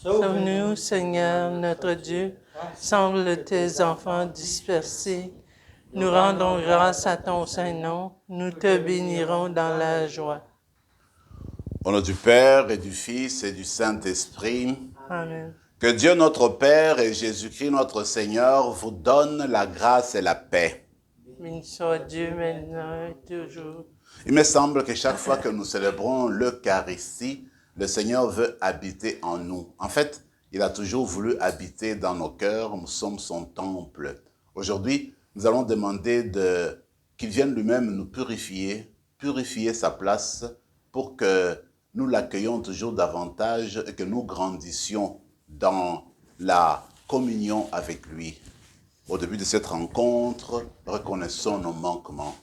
Sauve-nous, Seigneur, notre Dieu. Semble tes enfants dispersés. Nous rendons grâce à ton Saint-Nom. Nous te bénirons dans la joie. Au nom du Père et du Fils et du Saint-Esprit, Amen. que Dieu notre Père et Jésus-Christ notre Seigneur vous donnent la grâce et la paix. Béni soit Dieu maintenant et toujours. Il me semble que chaque fois que nous célébrons l'Eucharistie, le Seigneur veut habiter en nous. En fait, il a toujours voulu habiter dans nos cœurs, nous sommes son temple. Aujourd'hui, nous allons demander qu'il vienne lui-même nous purifier sa place pour que nous l'accueillions toujours davantage et que nous grandissions dans la communion avec lui. Au début de cette rencontre, reconnaissons nos manquements.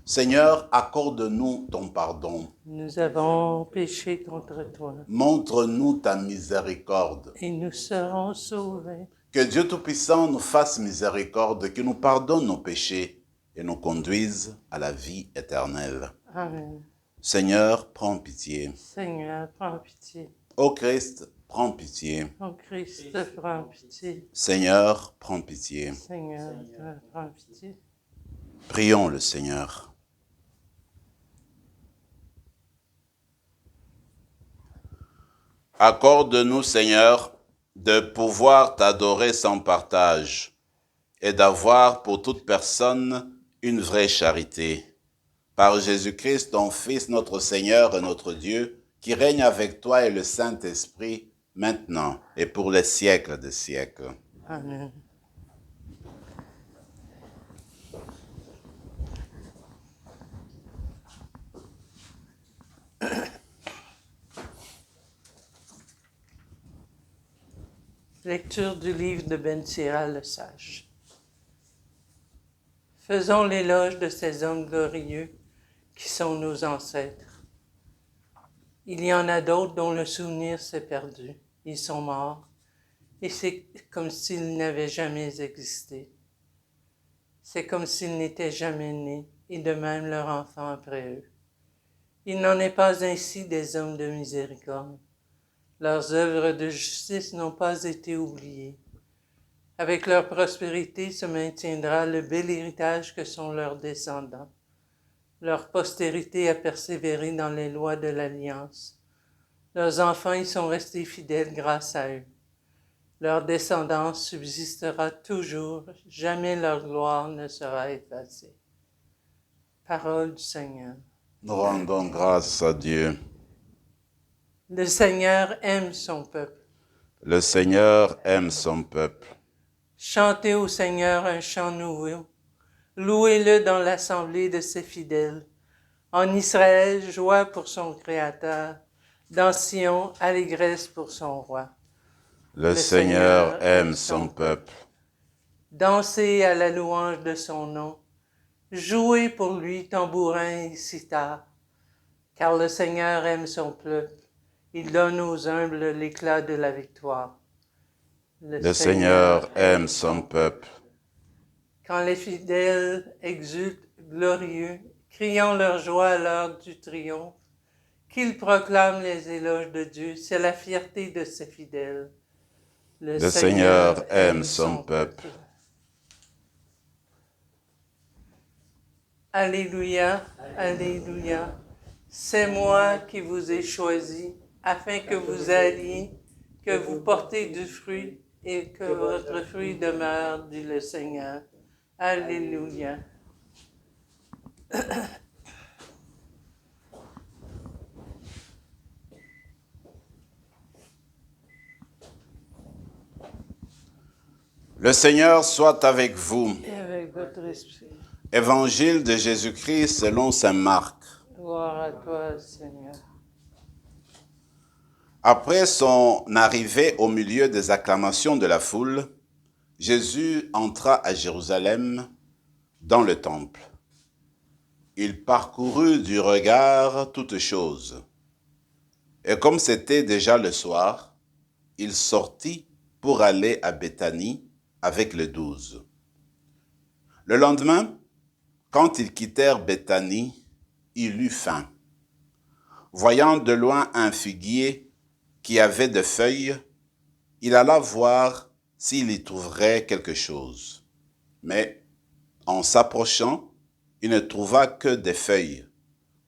Seigneur, accorde-nous ton pardon. Nous avons péché contre toi Montre-nous ta miséricorde. et nous serons sauvés. Que Dieu Tout-Puissant nous fasse miséricorde, qu'il nous pardonne nos péchés et nous conduise à la vie éternelle. Amen. Seigneur, prends pitié. Seigneur, prends pitié. Ô Christ, prends pitié. Ô Christ, prends pitié. Seigneur, prends pitié. Seigneur, prends pitié. Prions le Seigneur. Accorde-nous, Seigneur, de pouvoir t'adorer sans partage et d'avoir pour toute personne une vraie charité. Par Jésus-Christ, ton Fils, notre Seigneur et notre Dieu, qui règne avec toi et le Saint-Esprit, maintenant et pour les siècles des siècles. Amen. Lecture du livre de Ben Sira le Sage. Faisons l'éloge de ces hommes glorieux qui sont nos ancêtres. Il y en a d'autres dont le souvenir s'est perdu. Ils sont morts et c'est comme s'ils n'avaient jamais existé. C'est comme s'ils n'étaient jamais nés et de même leur enfant après eux. Il n'en est pas ainsi des hommes de miséricorde. Leurs œuvres de justice n'ont pas été oubliées. Avec leur prospérité se maintiendra le bel héritage que sont leurs descendants. Leur postérité a persévéré dans les lois de l'Alliance. Leurs enfants y sont restés fidèles grâce à eux. Leur descendance subsistera toujours, jamais leur gloire ne sera effacée. Parole du Seigneur. Nous rendons grâce à Dieu. Le Seigneur aime son peuple. Le Seigneur aime son peuple. Chantez au Seigneur un chant nouveau. Louez-le dans l'assemblée de ses fidèles. En Israël, joie pour son Créateur. Dans Sion, allégresse pour son roi. Le Seigneur aime son peuple. Dansez à la louange de son nom. Jouez pour lui tambourin et sitar. Car le Seigneur aime son peuple. Il donne aux humbles l'éclat de la victoire. Le Seigneur aime son peuple. Quand les fidèles exultent glorieux, criant leur joie à l'heure du triomphe, qu'ils proclament les éloges de Dieu, c'est la fierté de ses fidèles. Le Seigneur aime son peuple. Alléluia, alléluia. C'est moi qui vous ai choisi, afin que vous alliez, que vous portez du fruit et que votre fruit demeure, dit le Seigneur. Alléluia. Le Seigneur soit avec vous. Et avec votre esprit. Évangile de Jésus-Christ selon saint Marc. Gloire à toi, Seigneur. Après son arrivée au milieu des acclamations de la foule, Jésus entra à Jérusalem dans le temple. Il parcourut du regard toutes choses. Et comme c'était déjà le soir, il sortit pour aller à Béthanie avec les 12. Le lendemain, quand ils quittèrent Béthanie, il eut faim. voyant de loin un figuier qui avait des feuilles, il alla voir s'il y trouverait quelque chose. Mais en s'approchant, il ne trouva que des feuilles,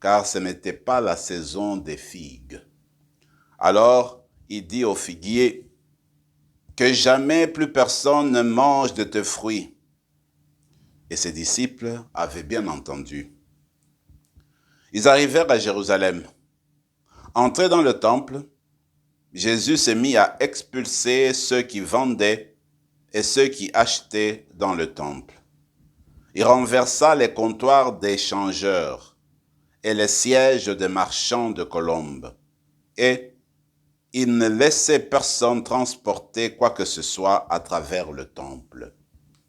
car ce n'était pas la saison des figues. Alors il dit au figuier, « Que jamais plus personne ne mange de tes fruits. » Et ses disciples avaient bien entendu. Ils arrivèrent à Jérusalem. Entrés dans le temple, Jésus s'est mis à expulser ceux qui vendaient et ceux qui achetaient dans le temple. Il renversa les comptoirs des changeurs et les sièges des marchands de colombes. Et il ne laissait personne transporter quoi que ce soit à travers le temple.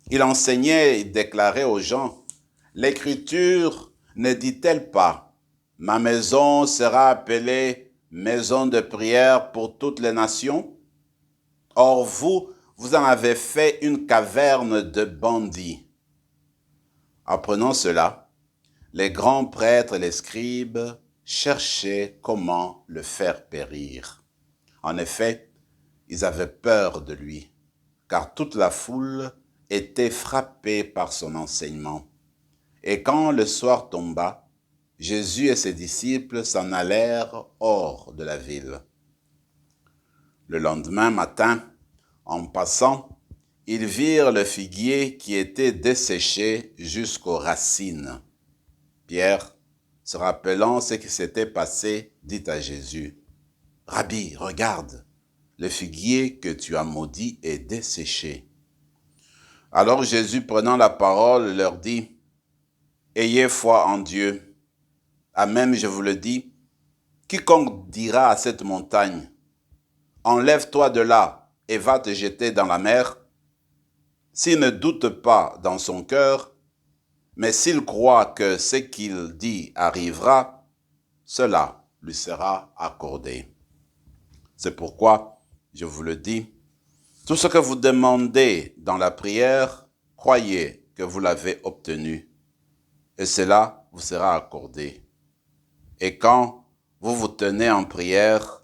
Il enseignait et déclarait aux gens, « L'Écriture ne dit-elle pas, « Ma maison sera appelée maison de prière pour toutes les nations » Or vous en avez fait une caverne de bandits. Apprenant cela, les grands prêtres et les scribes cherchaient comment le faire périr. En effet, ils avaient peur de lui, car toute la foule était frappée par son enseignement. Et quand le soir tomba, Jésus et ses disciples s'en allèrent hors de la ville. Le lendemain matin, en passant, ils virent le figuier qui était desséché jusqu'aux racines. Pierre, se rappelant ce qui s'était passé, dit à Jésus, « Rabbi, regarde, le figuier que tu as maudit est desséché. » Alors Jésus, prenant la parole, leur dit, « Ayez foi en Dieu. Amen, je vous le dis, quiconque dira à cette montagne, « Enlève-toi de là et va te jeter dans la mer », s'il ne doute pas dans son cœur, mais s'il croit que ce qu'il dit arrivera, cela lui sera accordé. C'est pourquoi, je vous le dis, tout ce que vous demandez dans la prière, croyez que vous l'avez obtenu, et cela vous sera accordé. Et quand vous vous tenez en prière,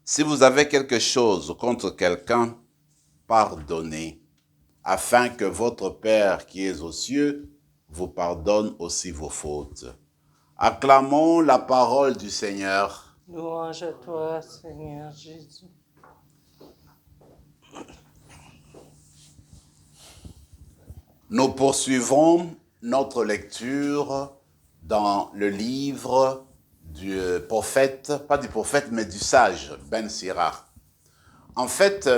si vous avez quelque chose contre quelqu'un, pardonnez, afin que votre Père qui est aux cieux vous pardonne aussi vos fautes. Acclamons la parole du Seigneur. Louange à toi, Seigneur Jésus. Nous poursuivons notre lecture dans le livre du prophète, pas du prophète, mais du sage, Ben Sirach. En fait,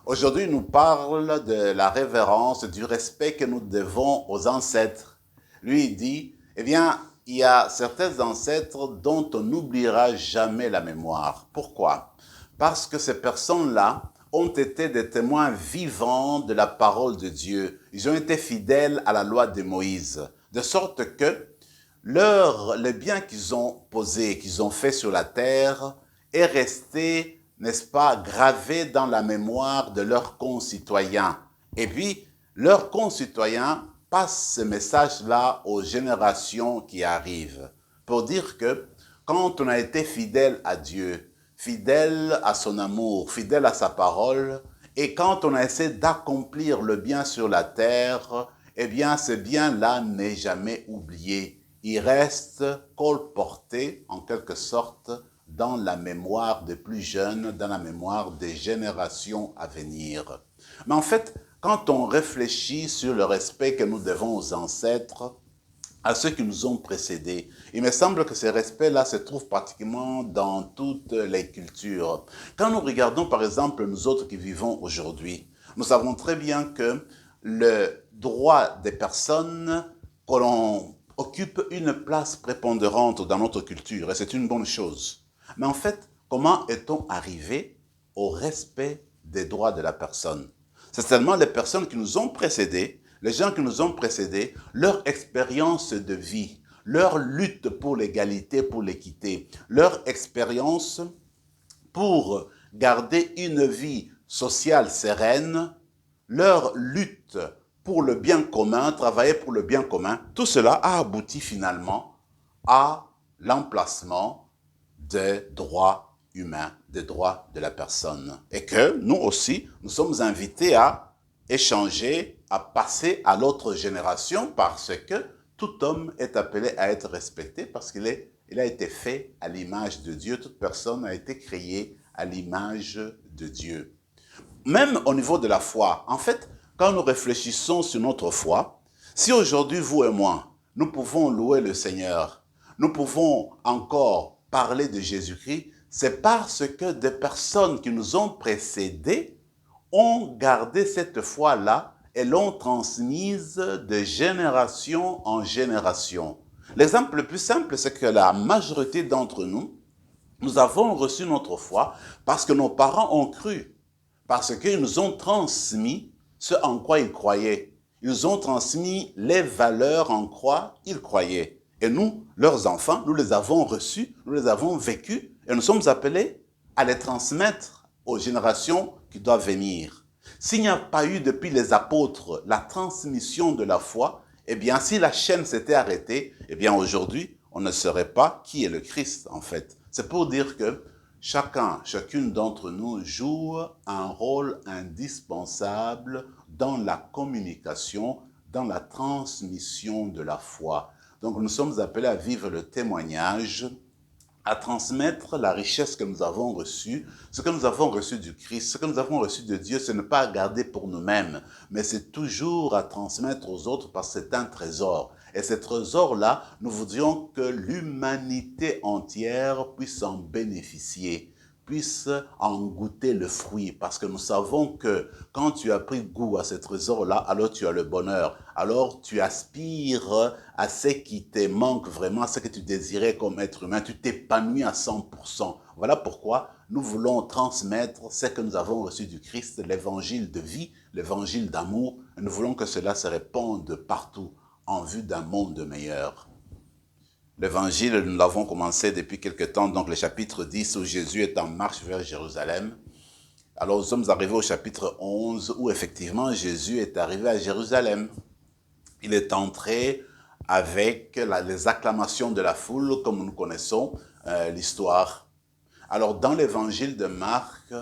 aujourd'hui, nous parle de la révérence, du respect que nous devons aux ancêtres. Lui, il dit, eh bien, il y a certains ancêtres dont on n'oubliera jamais la mémoire. Pourquoi? Parce que ces personnes-là ont été des témoins vivants de la parole de Dieu. Ils ont été fidèles à la loi de Moïse, de sorte que les biens qu'ils ont posés, qu'ils ont fait sur la terre, est resté, n'est-ce pas, gravé dans la mémoire de leurs concitoyens. Et puis, leurs concitoyens passent ce message-là aux générations qui arrivent, pour dire que quand on a été fidèle à Dieu, fidèle à son amour, fidèle à sa parole, et quand on a essayé d'accomplir le bien sur la terre, eh bien, ce bien-là n'est jamais oublié. Il reste colporté, en quelque sorte, dans la mémoire des plus jeunes, dans la mémoire des générations à venir. Mais en fait, quand on réfléchit sur le respect que nous devons aux ancêtres, à ceux qui nous ont précédés, il me semble que ces respects-là se trouvent pratiquement dans toutes les cultures. Quand nous regardons, par exemple, nous autres qui vivons aujourd'hui, nous savons très bien que le droit des personnes, que l'on occupe une place prépondérante dans notre culture, et c'est une bonne chose. Mais en fait, comment est-on arrivé au respect des droits de la personne? C'est seulement les personnes qui nous ont précédés, les gens qui nous ont précédés, leur expérience de vie, leur lutte pour l'égalité, pour l'équité, leur expérience pour garder une vie sociale sereine, leur lutte pour le bien commun, travailler pour le bien commun, tout cela a abouti finalement à l'emplacement des droits humains, des droits de la personne. Et que nous aussi, nous sommes invités à échanger, à passer à l'autre génération parce que tout homme est appelé à être respecté parce qu'il a été fait à l'image de Dieu. Toute personne a été créée à l'image de Dieu. Même au niveau de la foi, en fait, quand nous réfléchissons sur notre foi, si aujourd'hui, vous et moi, nous pouvons louer le Seigneur, nous pouvons encore parler de Jésus-Christ, c'est parce que des personnes qui nous ont précédés ont gardé cette foi-là et l'ont transmise de génération en génération. L'exemple le plus simple, c'est que la majorité d'entre nous, nous avons reçu notre foi parce que nos parents ont cru, parce qu'ils nous ont transmis ce en quoi ils croyaient. Ils nous ont transmis les valeurs en quoi ils croyaient. Et nous, leurs enfants, nous les avons reçus, nous les avons vécus, et nous sommes appelés à les transmettre aux générations qui doivent venir. S'il n'y a pas eu depuis les apôtres la transmission de la foi, eh bien, si la chaîne s'était arrêtée, eh bien, aujourd'hui, on ne saurait pas qui est le Christ, en fait. C'est pour dire que chacune d'entre nous joue un rôle indispensable dans la communication, dans la transmission de la foi. Donc, nous sommes appelés à vivre le témoignage, à transmettre la richesse que nous avons reçue, ce que nous avons reçu du Christ, ce que nous avons reçu de Dieu, ce n'est pas à garder pour nous-mêmes, mais c'est toujours à transmettre aux autres parce que c'est un trésor. Et ce trésor-là, nous voudrions que l'humanité entière puisse en bénéficier, puisse en goûter le fruit. Parce que nous savons que quand tu as pris goût à ce trésor-là, alors tu as le bonheur. Alors tu aspires à ce qui te manque vraiment, à ce que tu désirais comme être humain. Tu t'épanouis à 100%. Voilà pourquoi nous voulons transmettre ce que nous avons reçu du Christ, l'évangile de vie, l'évangile d'amour. Et nous voulons que cela se répande partout en vue d'un monde meilleur. L'évangile, nous l'avons commencé depuis quelque temps, donc le chapitre 10 où Jésus est en marche vers Jérusalem. Alors nous sommes arrivés au chapitre 11 où effectivement Jésus est arrivé à Jérusalem. Il est entré avec les acclamations de la foule, comme nous connaissons l'histoire. Alors dans l'évangile de Marc,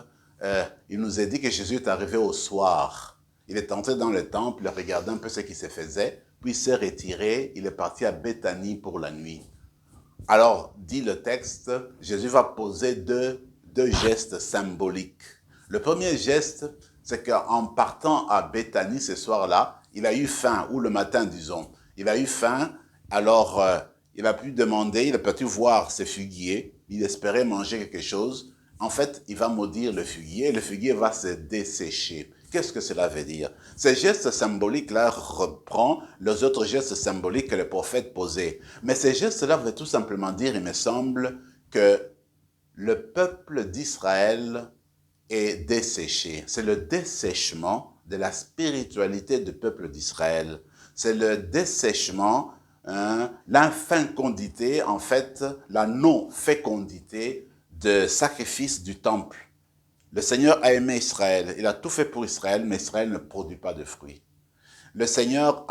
il nous est dit que Jésus est arrivé au soir. Il est entré dans le temple, il a regardé un peu ce qui se faisait, puis il s'est retiré, il est parti à Béthanie pour la nuit. Alors, dit le texte, Jésus va poser deux gestes symboliques. Le premier geste, c'est qu'en partant à Béthanie ce soir-là, il a eu faim, ou le matin, disons. Il a eu faim, alors il a pu demander, il a pu voir ses figuiers, il espérait manger quelque chose. En fait, il va maudire le figuier va se dessécher. Qu'est-ce que cela veut dire? Ces gestes symboliques-là reprend les autres gestes symboliques que le prophète posait. Mais ces gestes-là veulent tout simplement dire, il me semble, que le peuple d'Israël est desséché. C'est le dessèchement de la spiritualité du peuple d'Israël. C'est le dessèchement, l'infécondité, en fait, la non-fécondité de sacrifice du temple. Le Seigneur a aimé Israël, il a tout fait pour Israël, mais Israël ne produit pas de fruits. Le Seigneur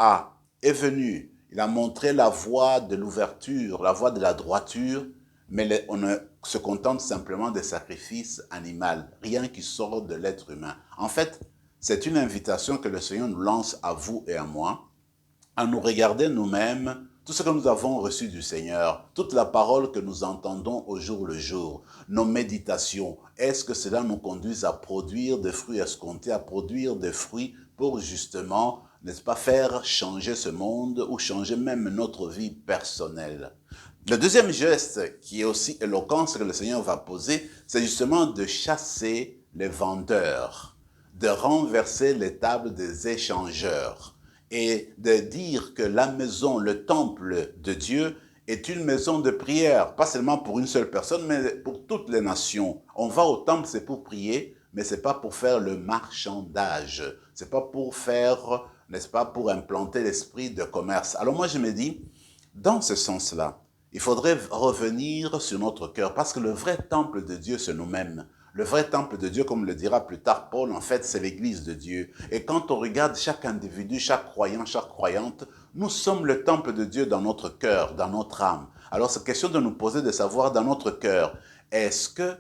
est venu, il a montré la voie de l'ouverture, la voie de la droiture, mais on se contente simplement des sacrifices animaux, rien qui sort de l'être humain. En fait, c'est une invitation que le Seigneur nous lance à vous et à moi, à nous regarder nous-mêmes, tout ce que nous avons reçu du Seigneur, toute la parole que nous entendons au jour le jour, nos méditations, est-ce que cela nous conduit à produire des fruits escomptés, à produire des fruits pour justement, n'est-ce pas, faire changer ce monde ou changer même notre vie personnelle. Le deuxième geste qui est aussi éloquent, ce que le Seigneur va poser, c'est justement de chasser les vendeurs, de renverser les tables des échangeurs, et de dire que la maison, le temple de Dieu est une maison de prière, pas seulement pour une seule personne, mais pour toutes les nations. On va au temple, c'est pour prier, mais c'est pas pour faire le marchandage. C'est pas pour faire, n'est-ce pas, pour implanter l'esprit de commerce. Alors moi je me dis, dans ce sens-là, il faudrait revenir sur notre cœur, parce que le vrai temple de Dieu, c'est nous-mêmes. Le vrai temple de Dieu, comme le dira plus tard Paul, en fait, c'est l'église de Dieu. Et quand on regarde chaque individu, chaque croyant, chaque croyante, nous sommes le temple de Dieu dans notre cœur, dans notre âme. Alors, c'est question de nous poser, de savoir dans notre cœur, est-ce que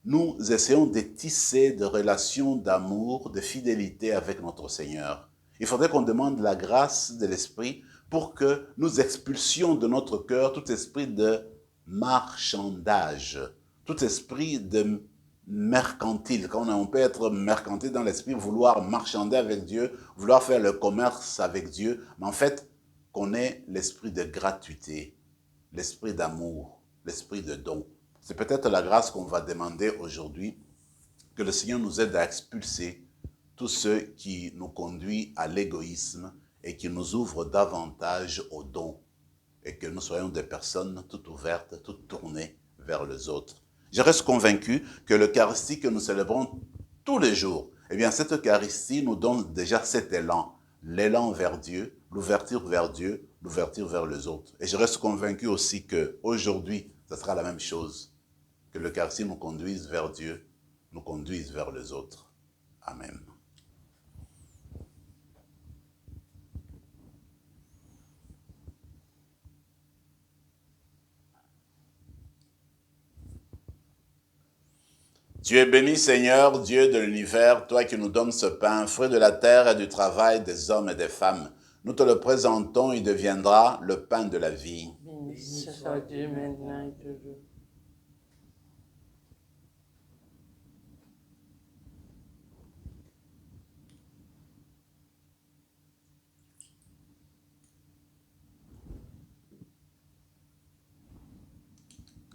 nous essayons de tisser des relations d'amour, de fidélité avec notre Seigneur? Il faudrait qu'on demande la grâce de l'Esprit pour que nous expulsions de notre cœur tout esprit de marchandage, tout esprit de mercantile. Quand on peut être mercantile dans l'esprit, vouloir marchander avec Dieu, vouloir faire le commerce avec Dieu, mais en fait, qu'on ait l'esprit de gratuité, l'esprit d'amour, l'esprit de don. C'est peut-être la grâce qu'on va demander aujourd'hui, que le Seigneur nous aide à expulser tout ce qui nous conduit à l'égoïsme et qui nous ouvre davantage au don, et que nous soyons des personnes toutes ouvertes, toutes tournées vers les autres. Je reste convaincu que l'Eucharistie que nous célébrons tous les jours, eh bien cette Eucharistie nous donne déjà cet élan, l'élan vers Dieu, l'ouverture vers Dieu, l'ouverture vers les autres. Et je reste convaincu aussi qu'aujourd'hui, ce sera la même chose, que l'Eucharistie nous conduise vers Dieu, nous conduise vers les autres. Amen. Tu es béni, Seigneur, Dieu de l'univers, toi qui nous donnes ce pain, fruit de la terre et du travail des hommes et des femmes. Nous te le présentons, il deviendra le pain de la vie. Béni soit Dieu maintenant et toujours.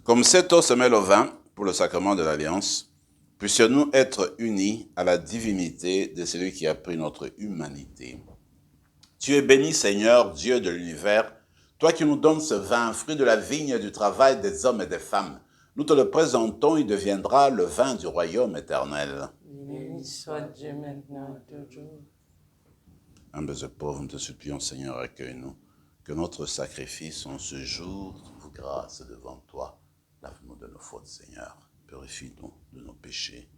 Comme cette eau se mêle au vin pour le sacrement de l'Alliance, puissions-nous être unis à la divinité de celui qui a pris notre humanité. Tu es béni, Seigneur, Dieu de l'univers, toi qui nous donnes ce vin, fruit de la vigne et du travail des hommes et des femmes. Nous te le présentons, il deviendra le vin du royaume éternel. Béni soit Dieu maintenant et toujours. Humbles et pauvres, nous te supplions, Seigneur, accueille-nous. Que notre sacrifice en ce jour trouve grâce devant toi. Lave-nous de nos fautes, Seigneur. Purifie-nous de nos péchés.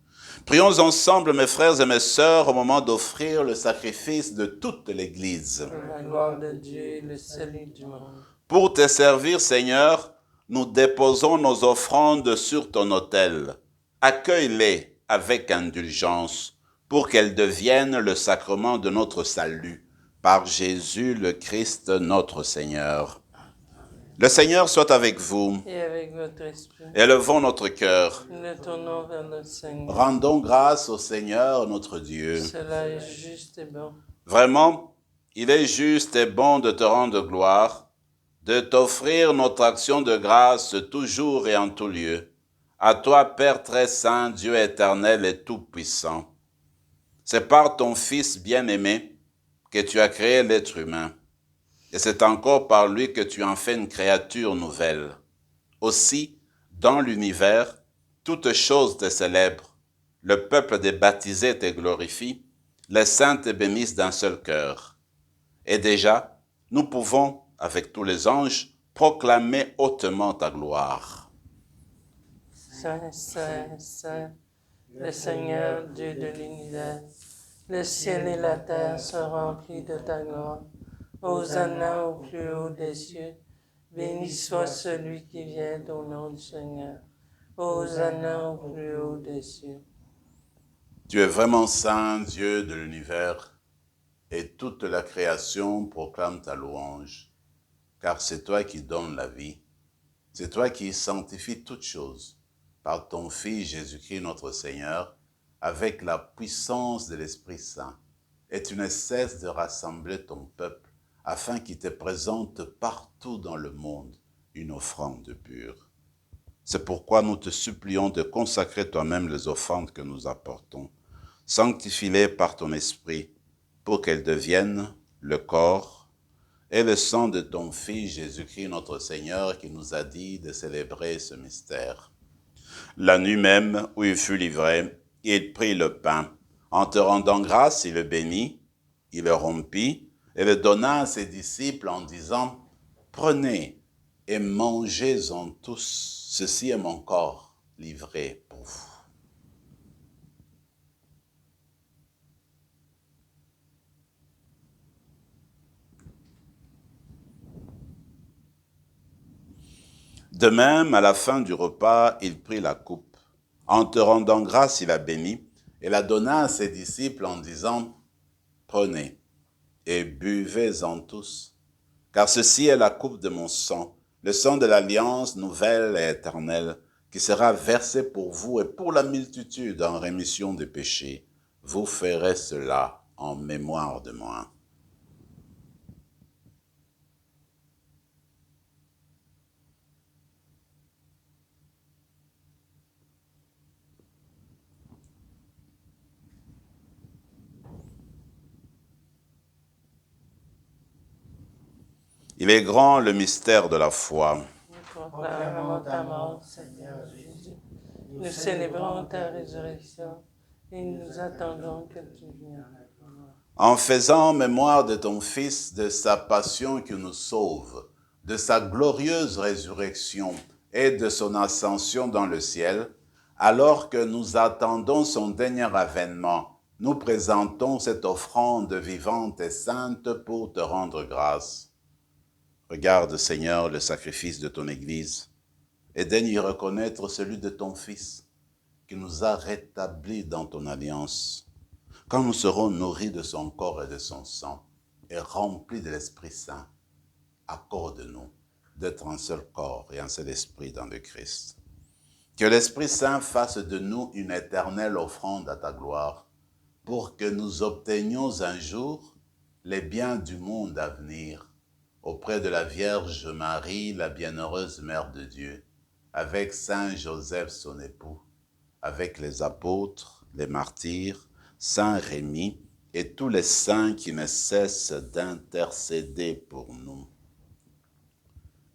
Prions ensemble, mes frères et mes sœurs, au moment d'offrir le sacrifice de toute l'Église. Pour la gloire de Dieu et le salut du monde. Pour te servir, Seigneur, nous déposons nos offrandes sur ton autel. Accueille-les avec indulgence, pour qu'elles deviennent le sacrement de notre salut, par Jésus le Christ notre Seigneur. Le Seigneur soit avec vous. Et avec votre esprit. Élevons notre cœur. Nous nous tournons vers le Seigneur. Rendons grâce au Seigneur notre Dieu. Cela est juste et bon. Vraiment, il est juste et bon de te rendre gloire, de t'offrir notre action de grâce toujours et en tout lieu. À toi, Père très saint, Dieu éternel et tout-puissant. C'est par ton Fils bien-aimé que tu as créé l'être humain. Et c'est encore par lui que tu en fais une créature nouvelle. Aussi, dans l'univers, toutes choses te célèbrent. Le peuple des baptisés te glorifie. Les saints te bénissent d'un seul cœur. Et déjà, nous pouvons, avec tous les anges, proclamer hautement ta gloire. Saint, Saint, Saint, le Seigneur Dieu de l'univers. Le ciel et la terre sont remplis de ta gloire. Hosanna au plus haut des cieux. Béni soit celui qui vient au nom du Seigneur. Hosanna au plus haut des cieux. Tu es vraiment saint, Dieu de l'univers, et toute la création proclame ta louange, car c'est toi qui donnes la vie. C'est toi qui sanctifies toutes choses par ton Fils Jésus-Christ notre Seigneur, avec la puissance de l'Esprit Saint. Et tu ne cesses de rassembler ton peuple afin qu'il te présente partout dans le monde une offrande pure. C'est pourquoi nous te supplions de consacrer toi-même les offrandes que nous apportons. Sanctifie-les par ton esprit pour qu'elles deviennent le corps et le sang de ton Fils Jésus-Christ notre Seigneur qui nous a dit de célébrer ce mystère. La nuit même où il fut livré, il prit le pain. En te rendant grâce, il le bénit, il le rompit et le donna à ses disciples en disant « Prenez et mangez-en tous, ceci est mon corps livré pour vous. » De même, à la fin du repas, il prit la coupe. En te rendant grâce, il la bénit et la donna à ses disciples en disant, « Prenez et buvez-en tous, car ceci est la coupe de mon sang, le sang de l'alliance nouvelle et éternelle, qui sera versé pour vous et pour la multitude en rémission des péchés. Vous ferez cela en mémoire de moi. » Il est grand le mystère de la foi. Nous proclamons ta mort, Seigneur Jésus. Nous célébrons ta résurrection et nous attendons que tu viennes. En faisant mémoire de ton Fils, de sa passion qui nous sauve, de sa glorieuse résurrection et de son ascension dans le ciel, alors que nous attendons son dernier avènement, nous présentons cette offrande vivante et sainte pour te rendre grâce. Regarde, Seigneur, le sacrifice de ton Église et daigne y reconnaître celui de ton Fils qui nous a rétablis dans ton alliance. Quand nous serons nourris de son corps et de son sang et remplis de l'Esprit Saint, accorde-nous d'être un seul corps et un seul esprit dans le Christ. Que l'Esprit Saint fasse de nous une éternelle offrande à ta gloire pour que nous obtenions un jour les biens du monde à venir auprès de la Vierge Marie, la bienheureuse Mère de Dieu, avec Saint Joseph son époux, avec les apôtres, les martyrs, Saint Rémy et tous les saints qui ne cessent d'intercéder pour nous.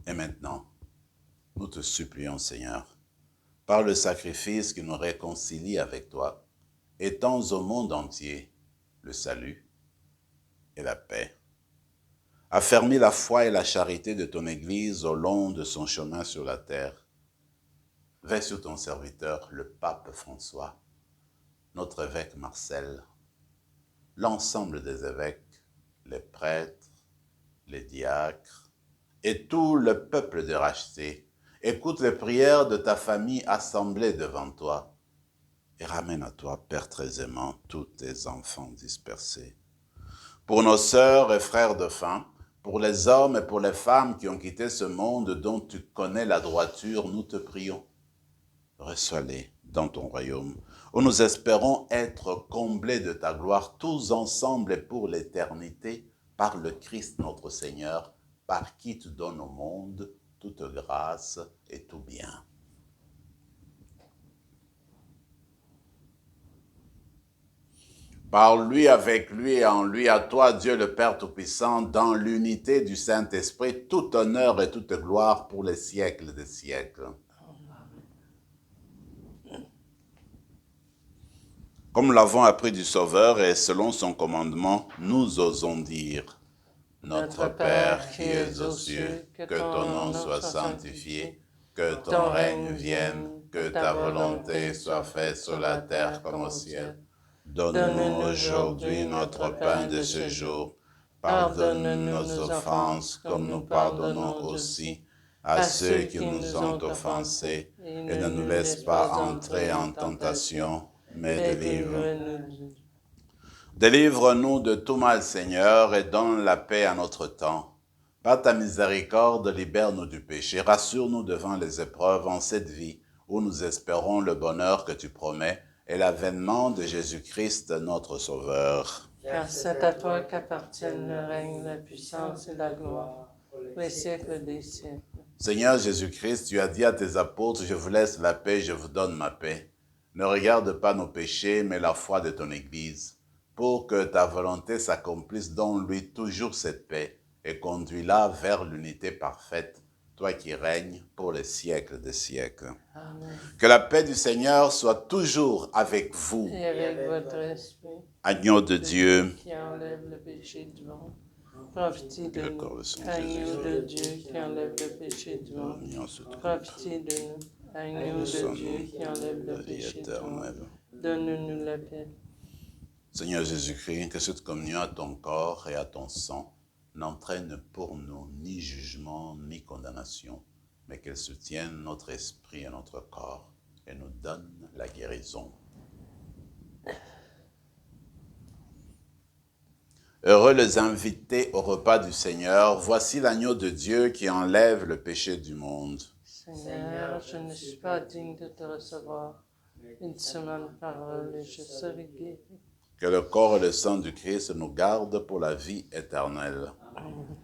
Et maintenant, nous te supplions, Seigneur, par le sacrifice qui nous réconcilie avec toi, étends au monde entier le salut et la paix. Affermis la foi et la charité de ton Église au long de son chemin sur la terre. Veille sur ton serviteur, le pape François, notre évêque Marcel, l'ensemble des évêques, les prêtres, les diacres et tout le peuple de racheté. Écoute les prières de ta famille assemblée devant toi et ramène à toi, Père très aimant, tous tes enfants dispersés. Pour nos sœurs et frères de faim, pour les hommes et pour les femmes qui ont quitté ce monde dont tu connais la droiture, nous te prions. Reçois-les dans ton royaume, où nous espérons être comblés de ta gloire, tous ensemble et pour l'éternité, par le Christ notre Seigneur, par qui tu donnes au monde toute grâce et tout bien. Par lui, avec lui et en lui, à toi, Dieu le Père Tout-Puissant, dans l'unité du Saint-Esprit, tout honneur et toute gloire pour les siècles des siècles. Comme l'avons appris du Sauveur et selon son commandement, nous osons dire, Notre Père qui es aux cieux, que ton nom soit sanctifié, que ton règne vienne, que ta volonté soit faite sur la terre comme au ciel. Donne-nous aujourd'hui notre pain de ce jour. Pardonne-nous nos offenses comme nous pardonnons aussi à ceux qui nous ont offensés. Et ne nous laisse pas entrer en tentation, mais délivre-nous. Délivre-nous de tout mal, Seigneur, et donne la paix à notre temps. Par ta miséricorde, libère-nous du péché. Rassure-nous devant les épreuves en cette vie où nous espérons le bonheur que tu promets et l'avènement de Jésus-Christ, notre Sauveur. Car c'est à toi qu'appartiennent le règne, la puissance et la gloire, pour les siècles des siècles. Seigneur Jésus-Christ, tu as dit à tes apôtres, je vous laisse la paix, je vous donne ma paix. Ne regarde pas nos péchés, mais la foi de ton Église, pour que ta volonté s'accomplisse dans lui toujours cette paix, et conduis-la vers l'unité parfaite, toi qui règnes pour les siècles des siècles. Amen. Que la paix du Seigneur soit toujours avec vous. Et avec votre esprit, Agneau de Dieu, qui enlève le péché du monde, profitez de le nous. corps de son Agneau de Dieu qui enlève le péché du monde, profitez de nous. Agneau de Dieu qui enlève le péché du monde, donne-nous la paix. Seigneur Jésus-Christ, que cette communion à ton corps et à ton sang n'entraîne pour nous ni jugement ni condamnation, mais qu'elle soutienne notre esprit et notre corps et nous donne la guérison. Heureux les invités au repas du Seigneur. Voici l'agneau de Dieu qui enlève le péché du monde. Seigneur, je ne suis pas digne de te recevoir. Une seule parole et je serai guéri. Que le corps et le sang du Christ nous gardent pour la vie éternelle. Amen.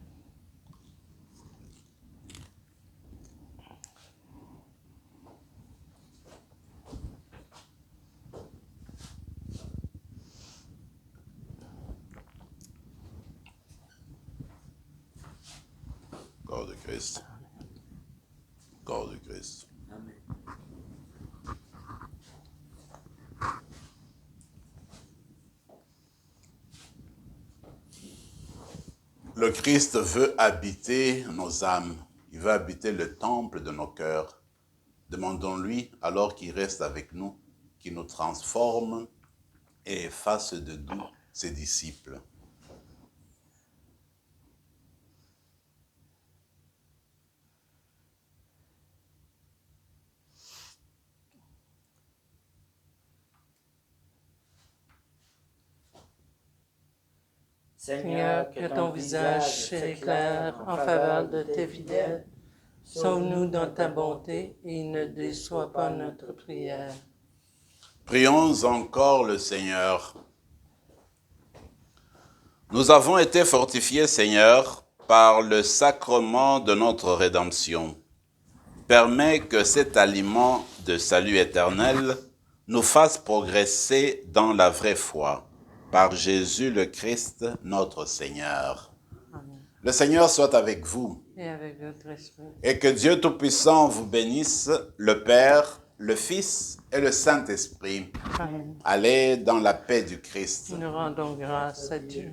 Corps du Christ. Corps du Christ. Amen. Le Christ veut habiter nos âmes. Il veut habiter le temple de nos cœurs. Demandons-lui, alors qu'il reste avec nous, qu'il nous transforme et fasse de nous ses disciples. Seigneur, que ton visage s'éclaire en faveur de tes fidèles. Sauve-nous dans ta bonté et ne déçois pas notre prière. Prions encore le Seigneur. Nous avons été fortifiés, Seigneur, par le sacrement de notre rédemption. Permets que cet aliment de salut éternel nous fasse progresser dans la vraie foi. Par Jésus le Christ, notre Seigneur. Amen. Le Seigneur soit avec vous. Et avec votre esprit. Et que Dieu Tout-Puissant vous bénisse, le Père, le Fils et le Saint-Esprit. Amen. Allez dans la paix du Christ. Nous rendons grâce à Dieu.